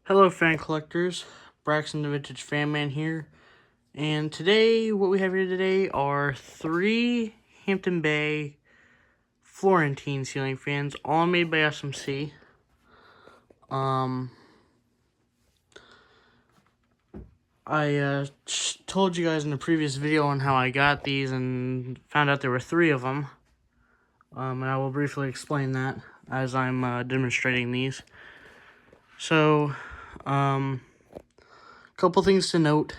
Hello fan collectors, Braxton the Vintage Fan Man here, and today, what we have here today are 3 Hampton Bay Florentine ceiling fans, all made by SMC. I told you guys in the previous video on how I got these and found out there were 3 of them, and I will briefly explain that as I'm demonstrating these. So, couple things to note.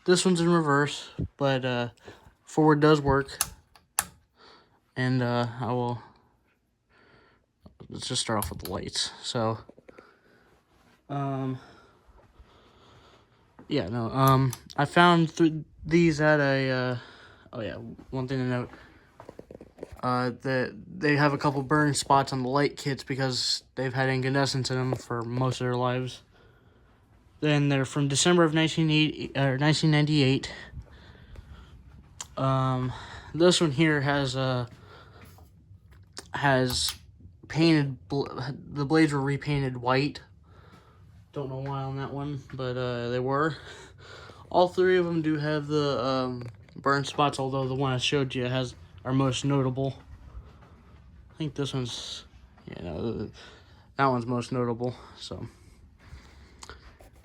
This one's in reverse, but forward does work. And let's just start off with the lights. So, I found these at a, one thing to note. That they have a couple burn spots on the light kits because they've had incandescents in them for most of their lives. Then they're from December of 1998. This one here has painted, the blades were repainted white. Don't know why on that one, but they were. All 3 of them do have the burn spots, although the one I showed you are most notable. I think this one's, that one's most notable. So,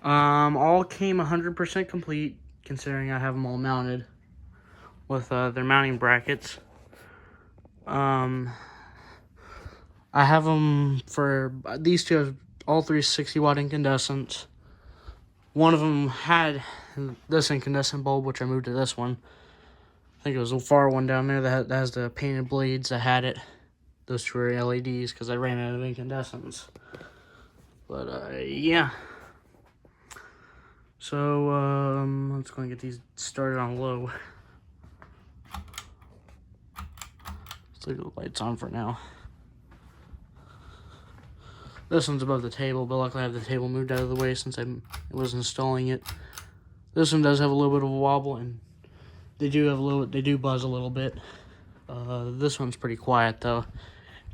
all came 100% complete, considering I have them all mounted with their mounting brackets. I have them for these 2 have all 3 60-watt incandescents. One of them had this incandescent bulb, which I moved to this one. I think it was the far one down there that has the painted blades that had it. Those 2 are LEDs because I ran out of incandescents. But yeah. So let's go and get these started on low. Let's leave the lights on for now. This one's above the table, but luckily I have the table moved out of the way since I was installing it. This one does have a little bit of a wobble, and they do buzz a little bit. This one's pretty quiet though,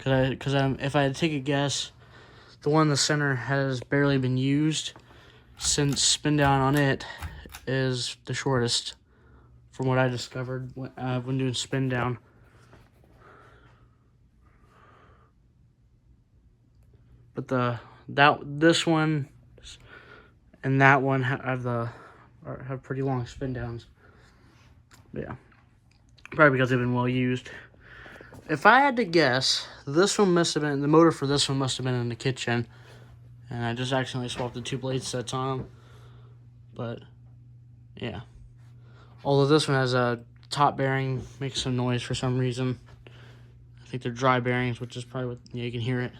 if I had to take a guess, the one in the center has barely been used since spin down on it is the shortest, from what I discovered when doing spin down. But this one and that one have pretty long spin downs. But yeah, probably because they've been well used. If I had to guess, this one must have been, the motor for this one must have been in the kitchen, and I just accidentally swapped the 2 blade sets on them. But yeah, although this one has a top bearing, makes some noise for some reason. I think they're dry bearings, which is probably what, you can hear it.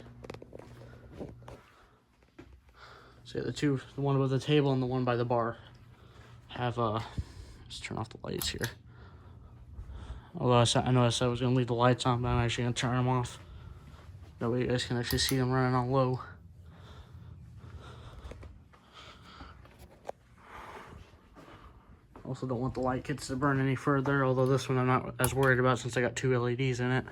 So yeah, the one above the table and the one by the bar have, let's turn off the lights here. Although I know I said I was going to leave the lights on, but I'm actually going to turn them off. That way you guys can actually see them running on low. Also don't want the light kits to burn any further, although this one I'm not as worried about since I got 2 LEDs in it.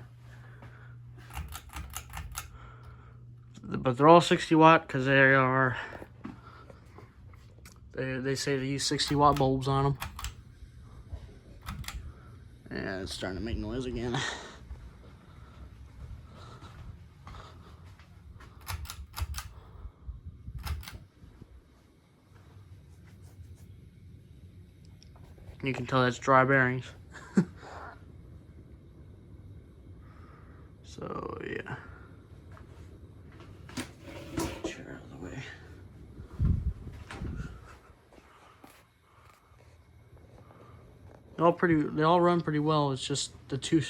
But they're all 60 watt because they say they use 60-watt bulbs on them. Yeah, it's starting to make noise again. You can tell that's dry bearings. So, yeah. Chair out of the way. They all run pretty well. It's just the 2.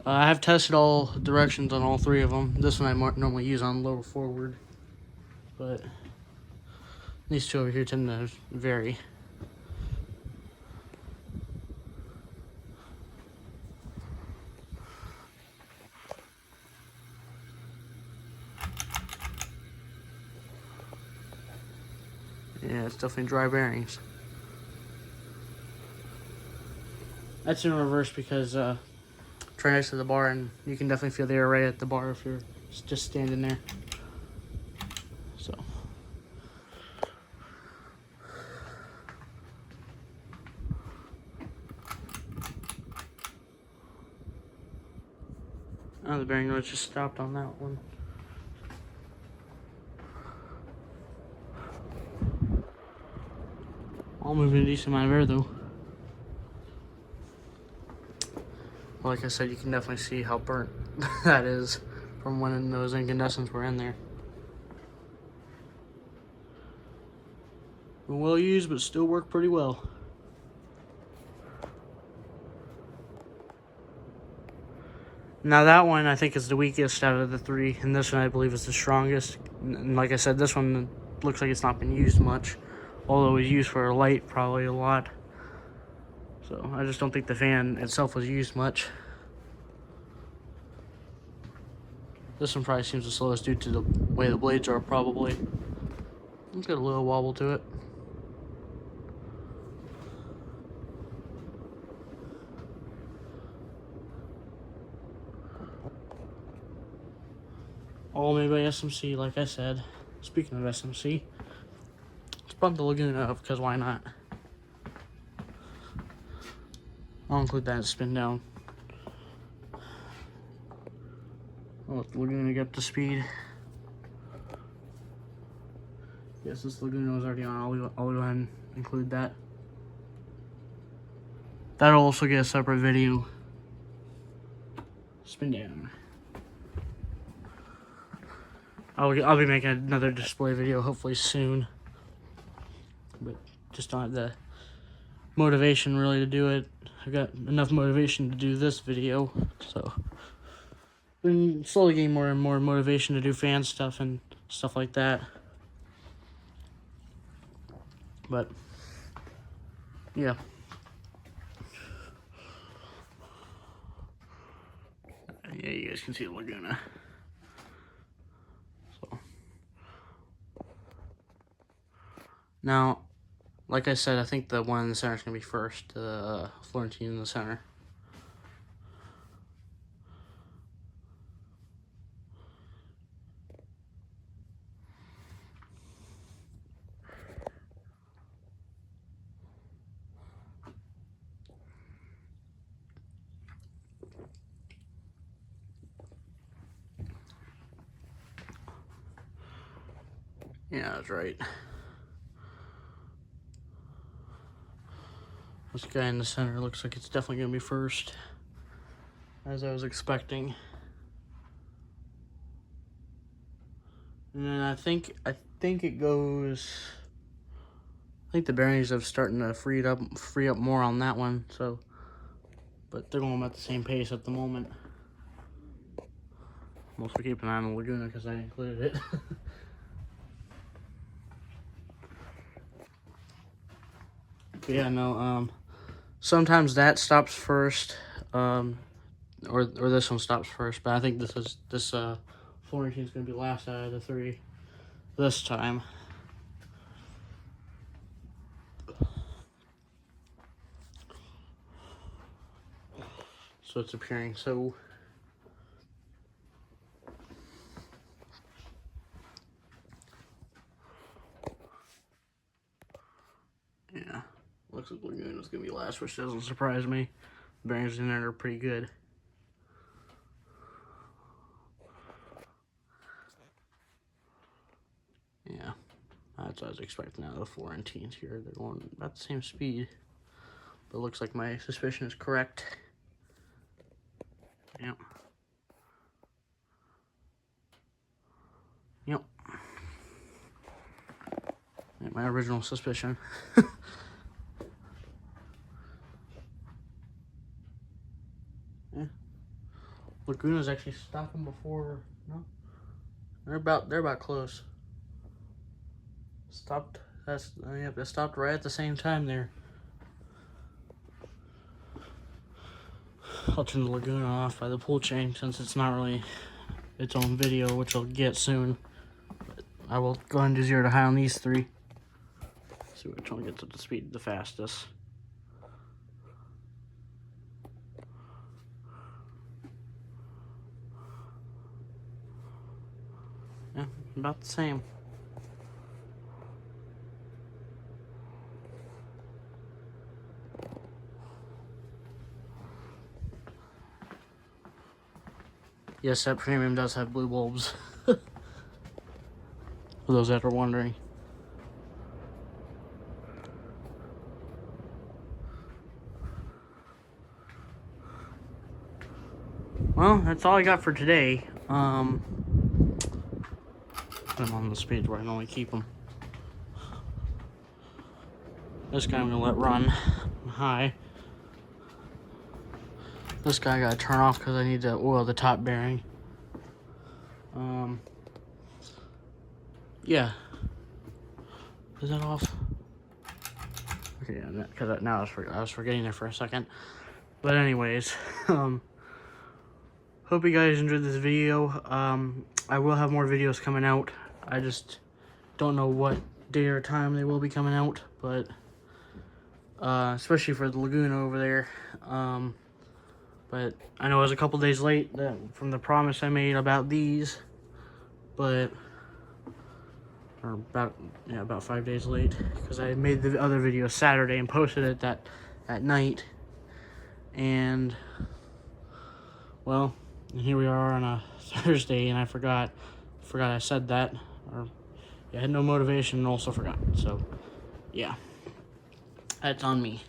I have tested all directions on all 3 of them. This one I normally use on lower forward, but these 2 over here tend to vary. Yeah, it's definitely dry bearings. That's in reverse because try next to the bar, and you can definitely feel the array at the bar if you're just standing there. So Oh, the bearing noise just stopped on that one. All moving a decent amount of air though. Like I said, you can definitely see how burnt that is from when those incandescents were in there. Been well used, but still work pretty well. Now that one I think is the weakest out of the three, and this one I believe is the strongest. And like I said, this one looks like it's not been used much, although it was used for a light probably a lot. So I just don't think the fan itself was used much. This one probably seems the slowest due to the way the blades are probably. It's got a little wobble to it. All made by SMC, like I said. Speaking of SMC, let's bump the Laguna up, because why not? I'll include that in spin down. I'll let the Laguna get up to speed. Yes, this Laguna was already on. I'll go ahead and include that. That'll also get a separate video. Spin down. I'll be making another display video hopefully soon, but just don't have the motivation really to do it. I've got enough motivation to do this video, so been slowly getting more and more motivation to do fan stuff and stuff like that. But yeah. Yeah, you guys can see the Laguna. So now, like I said, I think the one in the center is going to be first, the Florentine in the center. Yeah, that's right. This guy in the center looks like it's definitely going to be first, as I was expecting. And then I think it goes. I think the bearings have starting to free up more on that one. So, but they're going about the same pace at the moment. I'm also keeping an eye on the Laguna because I included it. But yeah, no. Sometimes that stops first, or this one stops first. But I think this Florentine is going to be last out of the three this time. So it's appearing so. Yeah, looks like Laguna's gonna be last, which doesn't surprise me. The bearings in there are pretty good. Yeah, that's what I was expecting out of the Florentines here. They're going about the same speed, but it looks like my suspicion is correct. Yep. Yep. My original suspicion. Yeah. Laguna's actually stopping before. No, they're about close. Stopped. Yep. It stopped right at the same time there. I'll turn the Laguna off by the pull chain since it's not really its own video, which I'll get soon. But I will go ahead and do 0 to high on these three. See which one gets up to speed the fastest. Yeah, about the same. Yes, that premium does have blue bulbs. For those that are wondering. Well, that's all I got for today. Put them on the speed where I normally keep them. This guy I'm gonna let run high. This guy I gotta turn off because I need to oil the top bearing. Yeah. Is that off? Okay, yeah, because now I was forgetting it for a second. But anyways, hope you guys enjoyed this video. I will have more videos coming out. I just don't know what day or time they will be coming out, but especially for the lagoon over there. But I know it was a couple days late from the promise I made about these, but or about 5 days late, because I made the other video Saturday and posted it that night, and well, here we are on a Thursday, and I forgot I said that, or yeah, I had no motivation and also forgot. So yeah, that's on me.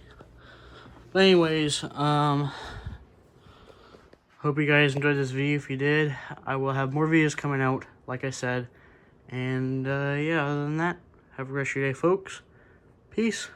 But anyways, hope you guys enjoyed this video. If you did, I will have more videos coming out, like I said. And yeah, other than that, have a great day, folks. Peace.